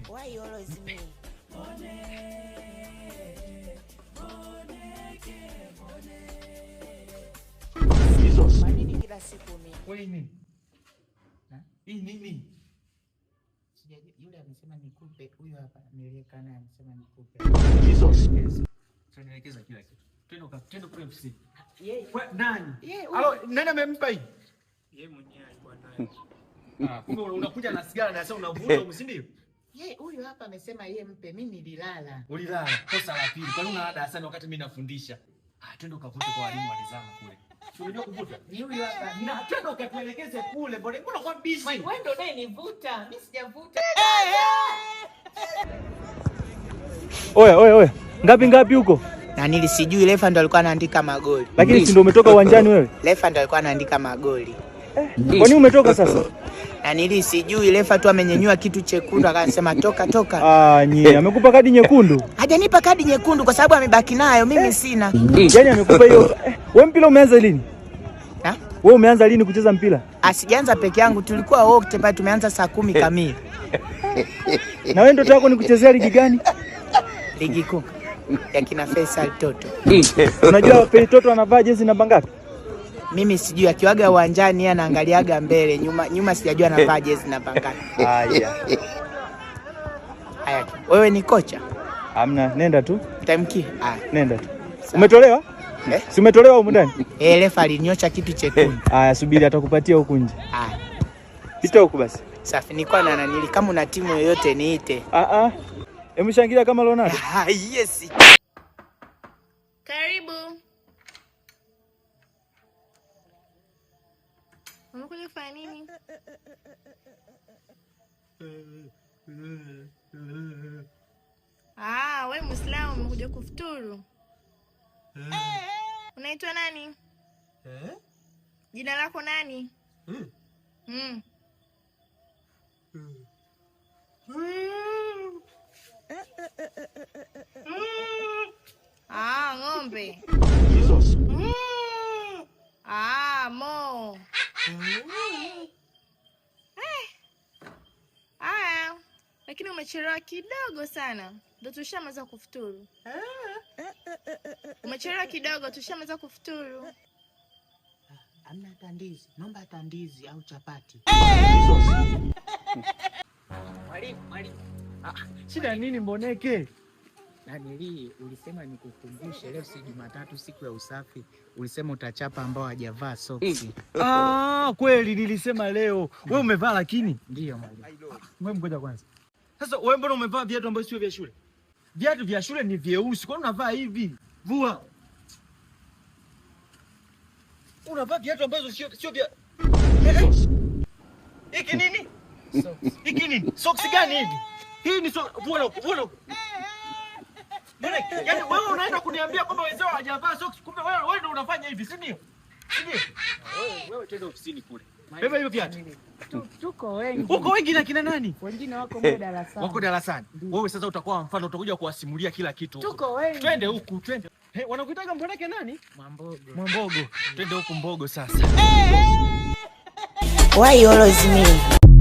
Why you always me? Jesus. Manini kila siku mimi. Wewe nini? Hii nini? Yule amesema nikupe, huyo hapa nilieka naye amesema nikupe. Jesus. Tunaelekeza kila kitu. Twende kule ofisi. Yeye. Nani? Halo, nani amempa hii? Yeye mwenyewe alikuwa nayo. Kumbe unakuja na sigara na sasa unavuta, si ndio? Yeye huyo hapa amesema yeye mpe, mimi nililala. Ulilala. Kosa la pili. Kwa nini unalala darasani wakati mimi nafundisha? Twende ukavute kwa walimu walizama kule. Unajua kuvuta? Ni huyo hapa. Na twende ukatuelekeze kule. Mbona kwa busy? Wewe ndio unayenivuta, mimi sijavuta. Oya. Ngapi huko? Na nilisijui refa ndo alikuwa anaandika magoli. Lakini si ndio umetoka uwanjani wewe? Refa ndo alikuwa anaandika magoli. Kwa nini umetoka sasa? Na nilisijui refa tu amenyenyua kitu chekundu akasema toka. Nyie, amekupa kadi nyekundu? Hajanipa kadi nyekundu kwa sababu amebaki nayo, mimi sina. Yaani amekupa hiyo. Wewe mpira umeanza lini? Wewe umeanza lini kucheza mpira? Sijaanza peke yangu, tulikuwa wote pale, tumeanza saa 10 kamili. Na wewe ndoto yako ni kuchezea ligi gani? Ligi kuu ya kina Faisal Toto. Unajua Faisal Toto anavaa jezi namba ngapi? Mimi sijui, akiwaga uwanjani yeye anaangaliaga mbele, nyuma sijajua anavaa jezi namba ngapi. Haya, wewe ni kocha? Hamna, nenda tu. Tamki. Nenda tu. Umetolewa? Si umetolewa huko ndani? Refa alinyosha kitu chekundu. Subiri atakupatia huko nje. Pita huko basi. Safi, nilikuwa na nanili, kama una timu yoyote niite. Hebu shangilia kama Ronaldo. Yes. Karibu. Unakuja kufanya nini? Wewe Muislamu umekuja kufuturu. Unaitwa nani? Jina lako nani? Ng'ombe. Jesus. Mo. Lakini umechelewa kidogo sana. Ndio tushamaliza kufuturu. Umechelewa kidogo, tushamaliza kufuturu. Hamna tandizi. Naomba tandizi au chapati. Mwalimu. Shida nini Mboneke? Nanili, ulisema nikukumbushe leo si Jumatatu, siku ya usafi. Ulisema utachapa ambao hajavaa soksi. Kweli nilisema leo. Wewe umevaa lakini? Ndio mwalimu. Wewe ngoja kwanza. Sasa wewe mbona umevaa viatu ambavyo sio vya shule? Viatu vya shule ni vyeusi. Kwa nini unavaa hivi? Vua. Unavaa viatu ambavyo sio vya. Hiki nini? Hiki nini? Socks gani hivi? Hii ni vua. Yaani wewe unaenda kuniambia kwamba wenzao hawajavaa socks, kumbe wewe ndio unafanya hivi, si ndio? Wewe twende ofisini kule. Beba hiyo viatu. Tuko wengi. Uko wengi na kina nani? Wengine wako darasani. Wako darasani. Wewe sasa utakuwa mfano, utakuja kuwasimulia kila kitu. Tuko wengi. Twende huku, twende. Wanakuitaga Mboneke nani? Mwambogo. Twende huku Mbogo sasa. Why you always me?